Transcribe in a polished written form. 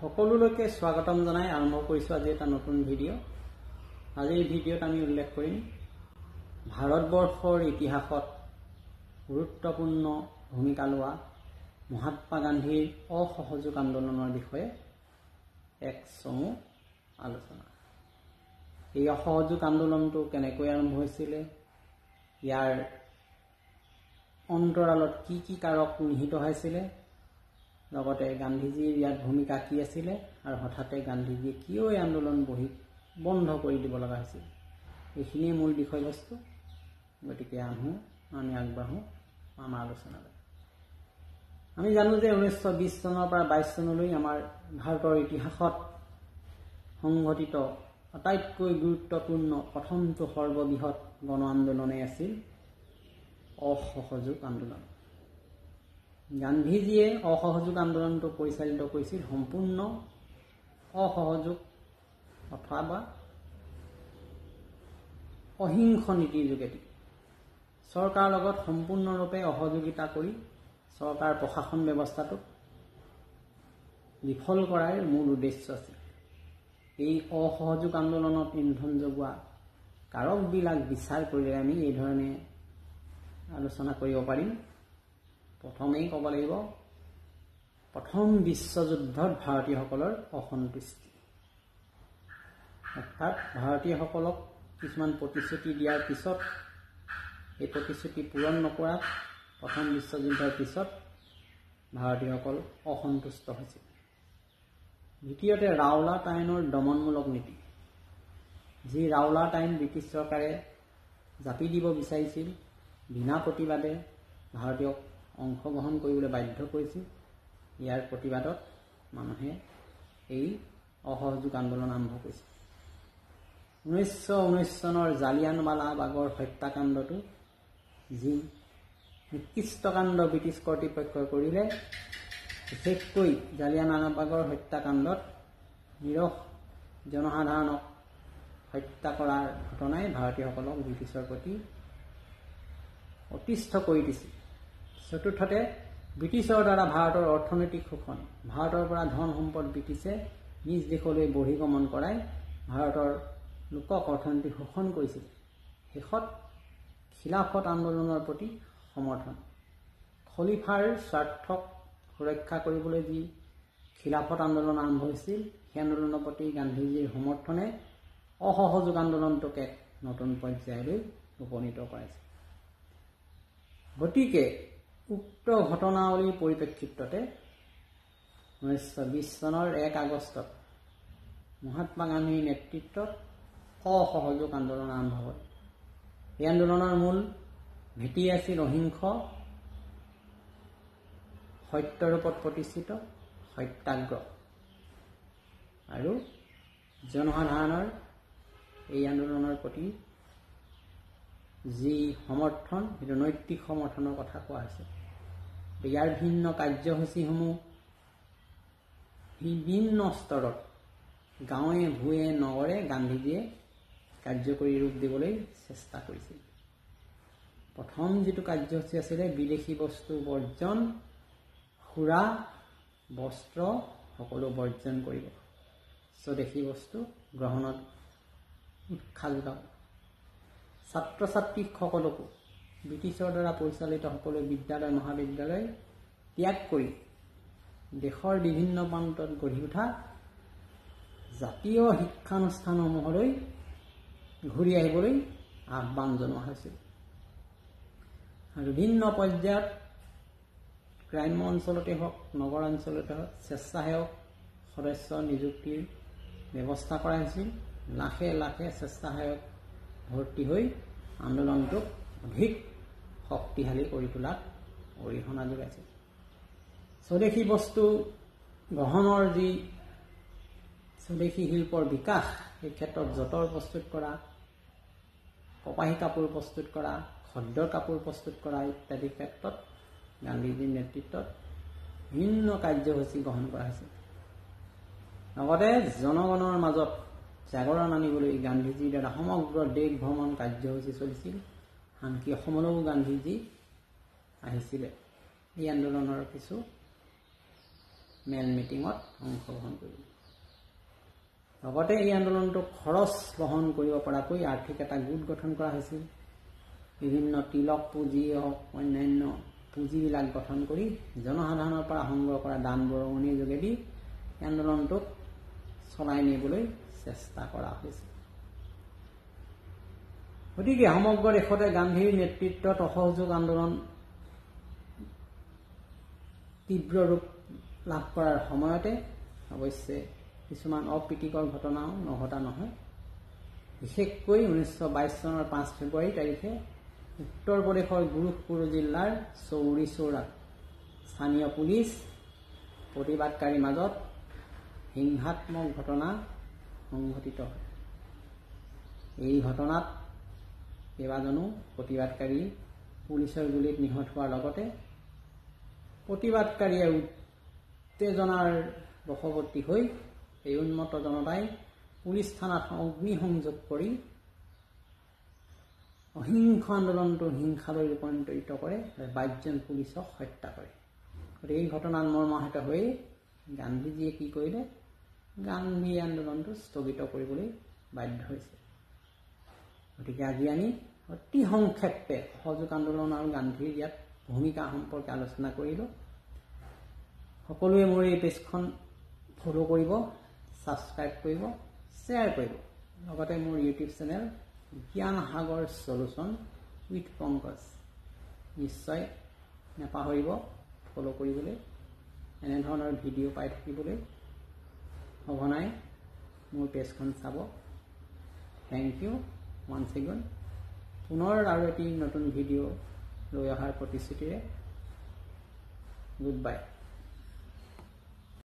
সকলোলৈকে স্বাগতম জনাই আৰম্ভ কৰিছোঁ আজি এটা নতুন ভিডিঅ'। আজিৰ ভিডিঅ'ত আমি উল্লেখ কৰিম ভাৰতবৰ্ষৰ ইতিহাসত গুৰুত্বপূৰ্ণ ভূমিকা লোৱা মহাত্মা গান্ধীৰ অসহযোগ আন্দোলনৰ বিষয়ে এক চমু আলোচনা। এই অসহযোগ আন্দোলনটো কেনেকৈ আৰম্ভ হৈছিলে, ইয়াৰ অন্তৰালত কি কি কাৰক নিহিত হৈছিলে, লগতে গান্ধীজীৰ ইয়াত ভূমিকা কি আছিলে আৰু হঠাতে গান্ধীজীয়ে কিয় এই আন্দোলন বন্ধ কৰি দিব লগা হৈছিল, এইখিনিয়ে মূল বিষয়বস্তু। গতিকে আমি আগবাঢ়োঁ আমাৰ আলোচনালৈ। আমি জানো যে 1920 চনৰ পৰা 22 চনলৈ আমাৰ ভাৰতৰ ইতিহাসত সংঘটিত আটাইতকৈ গুৰুত্বপূৰ্ণ প্ৰথমটো সৰ্ববৃহৎ গণ আন্দোলনেই আছিল অসহযোগ আন্দোলন। গান্ধীজীয়ে অসহযোগ আন্দোলনটো পৰিচালিত কৰিছিল সম্পূৰ্ণ অসহযোগ অথবা অহিংস নীতিৰ যোগেদি। চৰকাৰৰ লগত সম্পূৰ্ণৰূপে অসহযোগিতা কৰি চৰকাৰ প্ৰশাসন ব্যৱস্থাটোক বিফল কৰাৰ মূল উদ্দেশ্য আছিল। এই অসহযোগ আন্দোলনত ইন্ধন যোগোৱা কাৰকবিলাক বিচাৰ কৰিলে আমি এই ধৰণে আলোচনা কৰিব পাৰিম। প্ৰথমেই ক'ব লাগিব প্ৰথম বিশ্বযুদ্ধত ভাৰতীয়সকলৰ অসন্তুষ্টি, অৰ্থাৎ ভাৰতীয়সকলক কিছুমান প্ৰতিশ্ৰুতি দিয়াৰ পিছত এই প্ৰতিশ্ৰুতি পূৰণ নকৰাত প্ৰথম বিশ্বযুদ্ধৰ পিছত ভাৰতীয়সকল অসন্তুষ্ট হৈছিল। দ্বিতীয়তে ৰাওলাট আইনৰ দমনমূলক নীতি, যি ৰাওলাট আইন ব্ৰিটিছ চৰকাৰে জাপি দিব বিচাৰিছিল, বিনা প্ৰতিবাদে ভাৰতীয়ক অংশগ্ৰহণ কৰিবলৈ বাধ্য কৰিছিল। ইয়াৰ প্ৰতিবাদত মানুহে এই অসহযোগ আন্দোলন আৰম্ভ কৰিছিল। 1919 চনৰ জালিয়ানৱালাবাগৰ হত্যাকাণ্ডটো যি নিকৃষ্টকাণ্ড ব্ৰিটিছ কৰ্তৃপক্ষই কৰিলে, বিশেষকৈ জালিয়ানৱালাবাগৰ হত্যাকাণ্ডত নিৰহ জনসাধাৰণক হত্যা কৰাৰ ঘটনাই ভাৰতীয়সকলক ব্ৰিটিছৰ প্ৰতি অতিষ্ঠ কৰি দিছিল। চতুৰ্থতে ব্ৰিটিছৰ দ্বাৰা ভাৰতৰ অৰ্থনৈতিক শোষণ, ভাৰতৰ পৰা ধন সম্পদ ব্ৰিটিছে নিজ দেশলৈ বহিৰ্গমন কৰাই ভাৰতৰ লোকক অৰ্থনৈতিক শোষণ কৰিছিল। শেষত খিলাফত আন্দোলনৰ প্ৰতি সমৰ্থন, খলিফাৰ স্বাৰ্থক সুৰক্ষা কৰিবলৈ যি খিলাফত আন্দোলন আৰম্ভ হৈছিল, সেই আন্দোলনৰ প্ৰতি গান্ধীজীৰ সমৰ্থনে অসহযোগ আন্দোলনটোক এক নতুন পৰ্যায়লৈ উপনীত কৰাইছিল। গতিকে উক্ত ঘটনাৱলীৰ পৰিপ্ৰেক্ষিততে 1920 চনৰ 1 আগষ্টত মহাত্মা গান্ধীৰ নেতৃত্বত অসহযোগ আন্দোলন আৰম্ভ হয়। এই আন্দোলনৰ মূল ভেটি আছিল অহিংস সত্যৰ ওপৰত প্ৰতিষ্ঠিত সত্যাগ্ৰহ আৰু জনসাধাৰণৰ এই আন্দোলনৰ প্ৰতি যি সমৰ্থন, সেইটো নৈতিক সমৰ্থনৰ কথা কোৱা হৈছে। ইয়াৰ ভিন্ন কাৰ্যসূচীসমূহ বিভিন্ন স্তৰত গাঁৱে ভূঞে নগৰে গান্ধীজীয়ে কাৰ্যকৰী ৰূপ দিবলৈ চেষ্টা কৰিছিল। প্ৰথম যিটো কাৰ্যসূচী আছিলে বিদেশী বস্তু বৰ্জন, সুৰা বস্ত্ৰ সকলো বৰ্জন কৰিব, স্বদেশী বস্তু গ্ৰহণত উৎসাহ যোগাব। ছাত্ৰ ছাত্ৰীসকলকো ব্ৰিটিছৰ দ্বাৰা পৰিচালিত সকলো বিদ্যালয় মহাবিদ্যালয় ত্যাগ কৰি দেশৰ বিভিন্ন প্ৰান্তত গঢ়ি উঠা জাতীয় শিক্ষানুষ্ঠানসমূহলৈ ঘূৰি আহিবলৈ আহ্বান জনোৱা হৈছিল। আৰু বিভিন্ন পৰ্যায়ত গ্ৰাম্য অঞ্চলতে হওক নগৰ অঞ্চলতে হওক স্বেচ্ছাসেৱক সদস্য নিযুক্তিৰ ব্যৱস্থা কৰা হৈছিল। লাখে লাখে স্বেচ্ছাসেৱক ভৰ্তি হৈ আন্দোলনটোক অধিক শক্তিশালী কৰি তোলাত অৰিহণা যোগাইছিল। স্বদেশী বস্তু গ্ৰহণৰ যি স্বদেশী শিল্পৰ বিকাশ, এই ক্ষেত্ৰত যঁতৰ প্ৰস্তুত কৰা, কপাহী কাপোৰ প্ৰস্তুত কৰা, খদ্দৰ কাপোৰ প্ৰস্তুত কৰা ইত্যাদি ক্ষেত্ৰত গান্ধীজীৰ নেতৃত্বত ভিন্ন কাৰ্যসূচী গ্ৰহণ কৰা হৈছিল। লগতে জনগণৰ মাজত জাগৰণ আনিবলৈ গান্ধীজীৰ দ্বাৰা সমগ্ৰ দেশ ভ্ৰমণ কাৰ্যসূচী চলিছিল। আনকি অসমলৈও গান্ধীজী আহিছিলে। এই আন্দোলনৰ কিছু মেল মিটিঙত অংশগ্ৰহণ কৰিলে। লগতে এই আন্দোলনটোক খৰচ বহন কৰিব পৰাকৈ আৰ্থিক এটা গোট গঠন কৰা হৈছিল। বিভিন্ন তিলক পুঁজি হওক অন্যান্য পুঁজিবিলাক গঠন কৰি জনসাধাৰণৰ পৰা সংগ্ৰহ কৰা দান বৰঙণিৰ যোগেদি আন্দোলনটোক চলাই নিবলৈ চেষ্টা কৰা হৈছিল। গতিকে সমগ্ৰ দেশতে গান্ধীৰ নেতৃত্বত অসহযোগ আন্দোলন তীব্ৰ ৰূপ লাভ কৰাৰ সময়তে অৱশ্যে কিছুমান অপ্ৰীতিকৰ ঘটনাও নঘটা নহয়। বিশেষকৈ 1922 চনৰ 5 ফেব্ৰুৱাৰী তাৰিখে উত্তৰ প্ৰদেশৰ গোৰখপুৰ জিলাৰ চৌৰি চৌৰাত স্থানীয় পুলিচ প্ৰতিবাদকাৰীৰ মাজত হিংসাত্মক ঘটনা সংঘটিত হয়। এই ঘটনাত কেইবাজনো প্ৰতিবাদকাৰী পুলিচৰ গুলীত নিহত হোৱাৰ লগতে প্ৰতিবাদকাৰীয়ে উত্তেজনাৰ বশৱৰ্তী হৈ এই উন্মত্ত জনতাই পুলিচ থানাত অগ্নিসংযোগ কৰি অহিংস আন্দোলনটো হিংসালৈ ৰূপান্তৰিত কৰে আৰু 22 জন পুলিচক হত্যা কৰে। গতিকে এই ঘটনাত মৰ্মাহত হৈ গান্ধীজীয়ে কি কৰিলে, গান্ধী আন্দোলনটো স্থগিত কৰিবলৈ বাধ্য হৈছে। গতিকে আজি আমি অতি সংক্ষেপে অসহযোগ আন্দোলন আৰু গান্ধীৰ ইয়াত ভূমিকা সম্পৰ্কে আলোচনা কৰিলোঁ। সকলোৱে মোৰ এই পেজখন ফ'ল' কৰিব, ছাবস্ক্ৰাইব কৰিব, শ্বেয়াৰ কৰিব। লগতে মোৰ ইউটিউব চেনেল জ্ঞান সাগৰ সলিউশ্যন উইথ পংকজ নিশ্চয় নাপাহৰিব ফ'ল' কৰিবলৈ। এনেধৰণৰ ভিডিঅ' পাই থাকিবলৈ সঘনাই মোৰ পেজখন চাব। Thank you once again. পুনৰ আৰু এটি নতুন ভিডিঅ' লৈ অহাৰ প্ৰতিশ্ৰুতিৰে গুড বাই।